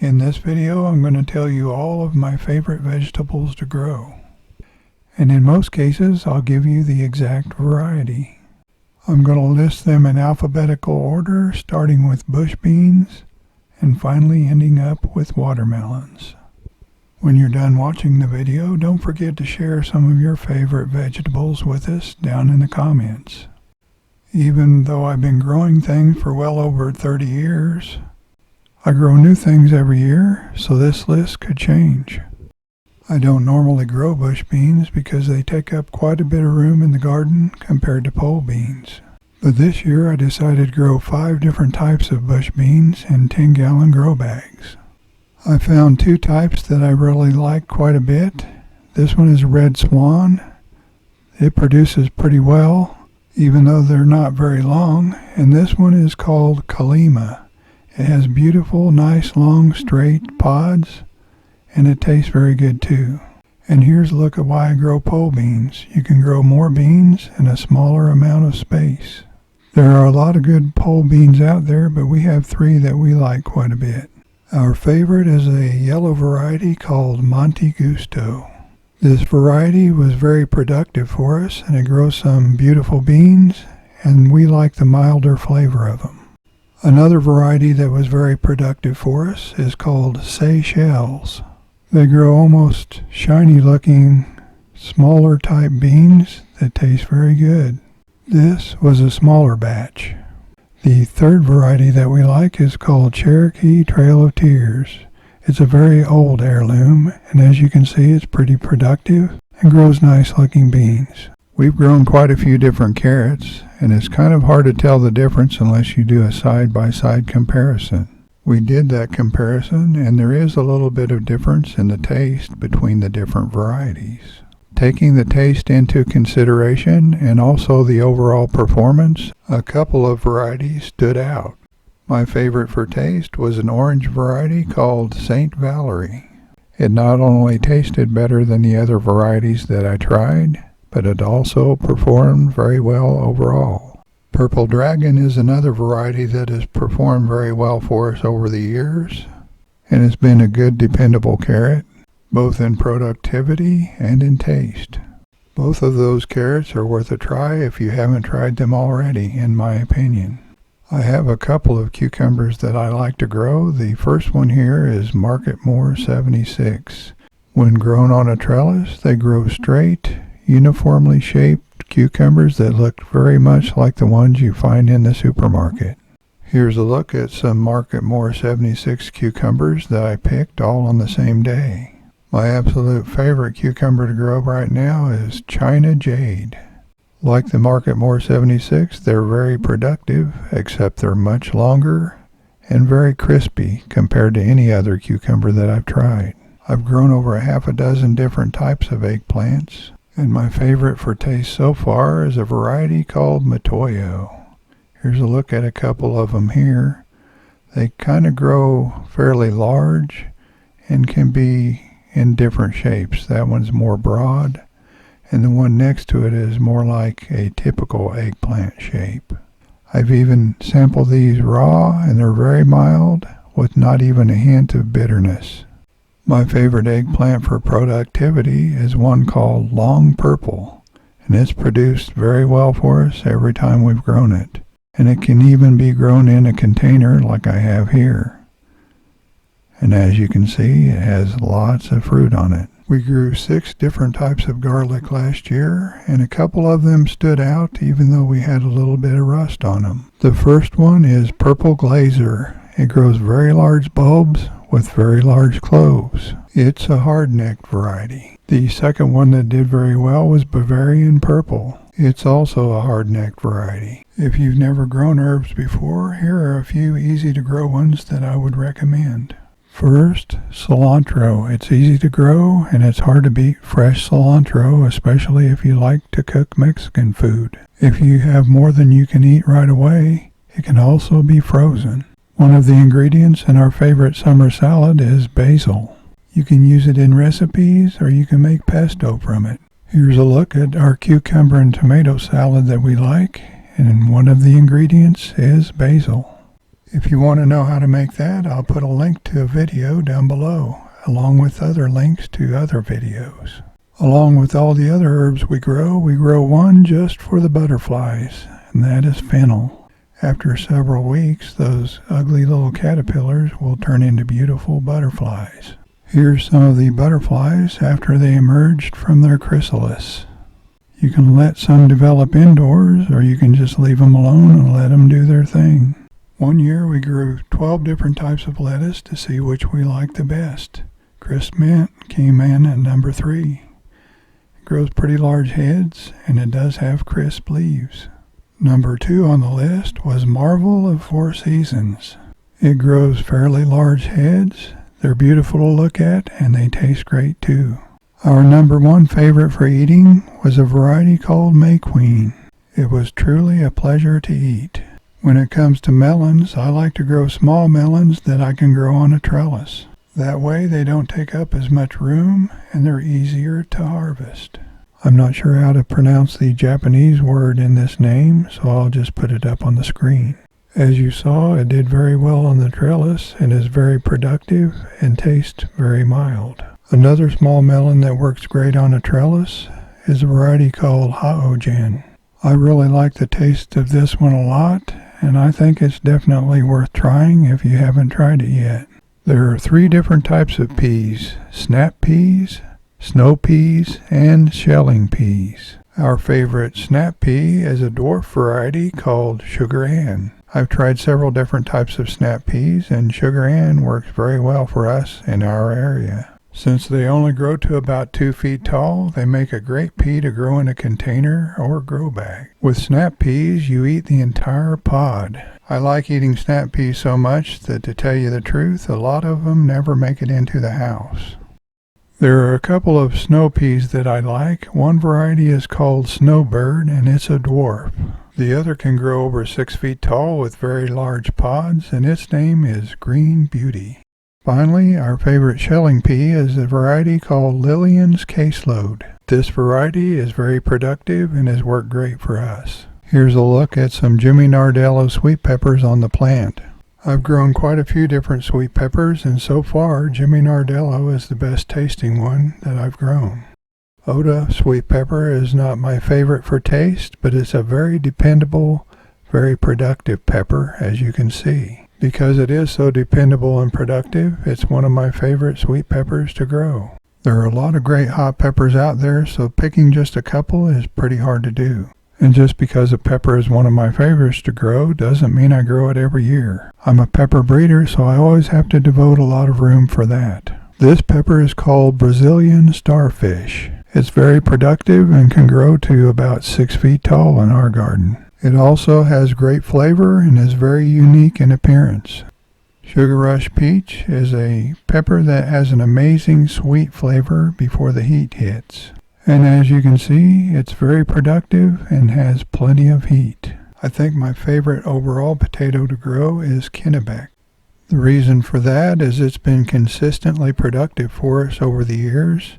In this video, I'm going to tell you all of my favorite vegetables to grow. And in most cases, I'll give you the exact variety. I'm going to list them in alphabetical order, starting with bush beans, and finally ending up with watermelons. When you're done watching the video, don't forget to share some of your favorite vegetables with us down in the comments. Even though I've been growing things for well over 30 years, I grow new things every year, so this list could change. I don't normally grow bush beans because they take up quite a bit of room in the garden compared to pole beans. But this year I decided to grow 5 different types of bush beans in 10-gallon grow bags. I found 2 types that I really like quite a bit. This one is Red Swan. It produces pretty well, even though they're not very long. And this one is called Kalima. It has beautiful, nice, long, straight pods, and it tastes very good too. And here's a look at why I grow pole beans. You can grow more beans in a smaller amount of space. There are a lot of good pole beans out there, but we have 3 that we like quite a bit. Our favorite is a yellow variety called Monte Gusto. This variety was very productive for us, and it grows some beautiful beans, and we like the milder flavor of them. Another variety that was very productive for us is called Seychelles. They grow almost shiny looking, smaller type beans that taste very good. This was a smaller batch. The third variety that we like is called Cherokee Trail of Tears. It's a very old heirloom, and as you can see, it's pretty productive and grows nice looking beans. We've grown quite a few different carrots, and it's kind of hard to tell the difference unless you do a side-by-side comparison. We did that comparison, and there is a little bit of difference in the taste between the different varieties. Taking the taste into consideration and also the overall performance, a couple of varieties stood out. My favorite for taste was an orange variety called St. Valerie. It not only tasted better than the other varieties that I tried, but it also performed very well overall. Purple Dragon is another variety that has performed very well for us over the years, and has been a good dependable carrot, both in productivity and in taste. Both of those carrots are worth a try if you haven't tried them already, in my opinion. I have a couple of cucumbers that I like to grow. The first one here is Marketmore 76. When grown on a trellis, they grow straight, uniformly shaped cucumbers that look very much like the ones you find in the supermarket. Here's a look at some Marketmore 76 cucumbers that I picked all on the same day. My absolute favorite cucumber to grow right now is China Jade. Like the Marketmore 76, they're very productive, except they're much longer and very crispy compared to any other cucumber that I've tried. I've grown over 6 different types of eggplants, and my favorite for taste so far is a variety called Matoyo. Here's a look at a couple of them here. They kind of grow fairly large and can be in different shapes. That one's more broad, and the one next to it is more like a typical eggplant shape. I've even sampled these raw, and they're very mild with not even a hint of bitterness. My favorite eggplant for productivity is one called Long Purple, and it's produced very well for us every time we've grown it. And it can even be grown in a container like I have here. And as you can see, it has lots of fruit on it. We grew 6 different types of garlic last year, and a couple of them stood out even though we had a little bit of rust on them. The first one is Purple Glazer. It grows very large bulbs with very large cloves. It's a hard-necked variety. The second one that did very well was Bavarian Purple. It's also a hard-necked variety. If you've never grown herbs before, here are a few easy-to-grow ones that I would recommend. First, cilantro. It's easy to grow, and it's hard to beat fresh cilantro, especially if you like to cook Mexican food. If you have more than you can eat right away, it can also be frozen. One of the ingredients in our favorite summer salad is basil. You can use it in recipes, or you can make pesto from it. Here's a look at our cucumber and tomato salad that we like, and one of the ingredients is basil. If you want to know how to make that, I'll put a link to a video down below, along with other links to other videos. Along with all the other herbs we grow one just for the butterflies, and that is fennel. After several weeks, those ugly little caterpillars will turn into beautiful butterflies. Here's some of the butterflies after they emerged from their chrysalis. You can let some develop indoors, or you can just leave them alone and let them do their thing. One year we grew 12 different types of lettuce to see which we liked the best. Crisp mint came in at number 3. It grows pretty large heads, and it does have crisp leaves. Number 2 on the list was Marvel of Four Seasons. It grows fairly large heads. They're beautiful to look at, and they taste great too. Our number 1 favorite for eating was a variety called May Queen. It was truly a pleasure to eat. When it comes to melons, I like to grow small melons that I can grow on a trellis. That way they don't take up as much room, and they're easier to harvest. I'm not sure how to pronounce the Japanese word in this name, so I'll just put it up on the screen. As you saw, it did very well on the trellis and is very productive and tastes very mild. Another small melon that works great on a trellis is a variety called Haogen. I really like the taste of this one a lot, and I think it's definitely worth trying if you haven't tried it yet. There are 3 different types of peas: snap peas, snow peas, and shelling peas. Our favorite snap pea is a dwarf variety called Sugar Ann. I've tried several different types of snap peas, and Sugar Ann works very well for us in our area. Since they only grow to about 2 feet tall, they make a great pea to grow in a container or grow bag. With snap peas, you eat the entire pod. I like eating snap peas so much that, to tell you the truth, a lot of them never make it into the house. There are a couple of snow peas that I like. One variety is called Snowbird, and it's a dwarf. The other can grow over 6 feet tall with very large pods, and its name is Green Beauty. Finally, our favorite shelling pea is a variety called Lillian's Caseload. This variety is very productive and has worked great for us. Here's a look at some Jimmy Nardello sweet peppers on the plant. I've grown quite a few different sweet peppers, and so far Jimmy Nardello is the best tasting one that I've grown. Oda sweet pepper is not my favorite for taste, but it's a very dependable, very productive pepper, as you can see. Because it is so dependable and productive, it's one of my favorite sweet peppers to grow. There are a lot of great hot peppers out there, so picking just a couple is pretty hard to do. And just because a pepper is one of my favorites to grow doesn't mean I grow it every year. I'm a pepper breeder, so I always have to devote a lot of room for that. This pepper is called Brazilian Starfish. It's very productive and can grow to about 6 feet tall in our garden. It also has great flavor and is very unique in appearance. Sugar Rush Peach is a pepper that has an amazing sweet flavor before the heat hits. And as you can see, it's very productive and has plenty of heat. I think my favorite overall potato to grow is Kennebec. The reason for that is it's been consistently productive for us over the years,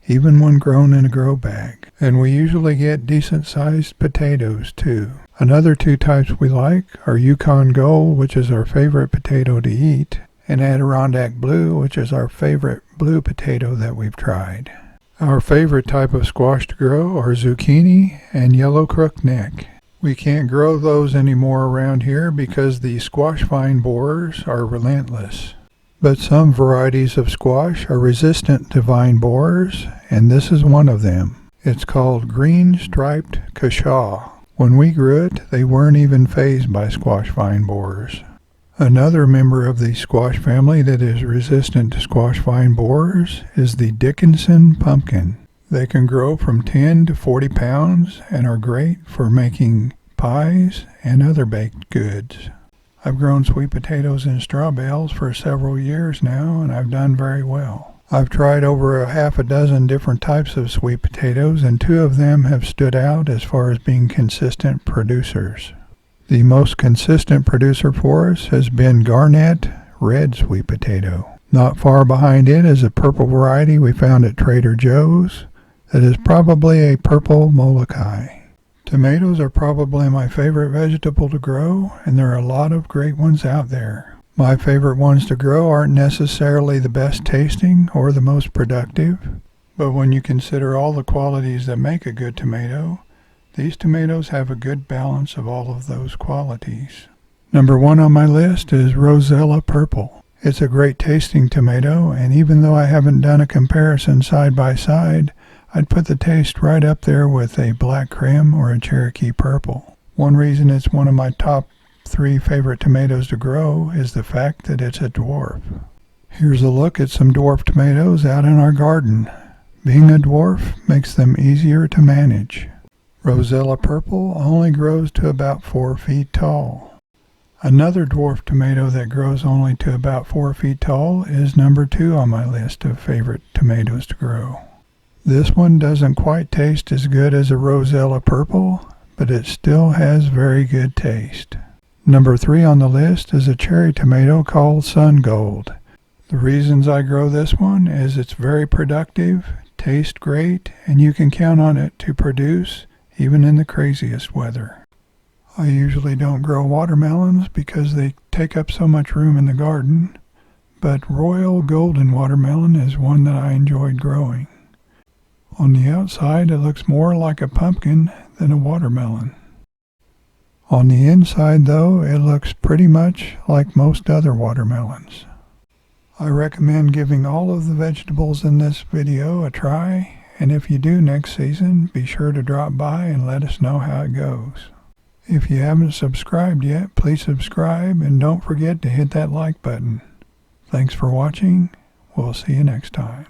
even when grown in a grow bag. And we usually get decent-sized potatoes too. Another 2 types we like are Yukon Gold, which is our favorite potato to eat, and Adirondack Blue, which is our favorite blue potato that we've tried. Our favorite type of squash to grow are zucchini and yellow crookneck. We can't grow those anymore around here because the squash vine borers are relentless. But some varieties of squash are resistant to vine borers, and this is one of them. It's called green striped cushaw. When we grew it, they weren't even fazed by squash vine borers. Another member of the squash family that is resistant to squash vine borers is the Dickinson pumpkin. They can grow from 10 to 40 pounds and are great for making pies and other baked goods. I've grown sweet potatoes in straw bales for several years now, and I've done very well. I've tried over a half a dozen different types of sweet potatoes, and 2 of them have stood out as far as being consistent producers. The most consistent producer for us has been Garnet Red Sweet Potato. Not far behind it is a purple variety we found at Trader Joe's that is probably a purple Molokai. Tomatoes are probably my favorite vegetable to grow, and there are a lot of great ones out there. My favorite ones to grow aren't necessarily the best tasting or the most productive, but when you consider all the qualities that make a good tomato, these tomatoes have a good balance of all of those qualities. Number 1 on my list is Rosella Purple. It's a great tasting tomato, and even though I haven't done a comparison side by side, I'd put the taste right up there with a Black Krim or a Cherokee Purple. One reason it's one of my top 3 favorite tomatoes to grow is the fact that it's a dwarf. Here's a look at some dwarf tomatoes out in our garden. Being a dwarf makes them easier to manage. Rosella Purple only grows to about 4 feet tall. Another dwarf tomato that grows only to about 4 feet tall is number 2 on my list of favorite tomatoes to grow. This one doesn't quite taste as good as a Rosella Purple, but it still has very good taste. Number 3 on the list is a cherry tomato called Sun Gold. The reasons I grow this one is it's very productive, tastes great, and you can count on it to produce even in the craziest weather. I usually don't grow watermelons because they take up so much room in the garden, but Royal Golden Watermelon is one that I enjoyed growing. On the outside, it looks more like a pumpkin than a watermelon. On the inside, though, it looks pretty much like most other watermelons. I recommend giving all of the vegetables in this video a try, and if you do next season, be sure to drop by and let us know how it goes. If you haven't subscribed yet, please subscribe, and don't forget to hit that like button. Thanks for watching. We'll see you next time.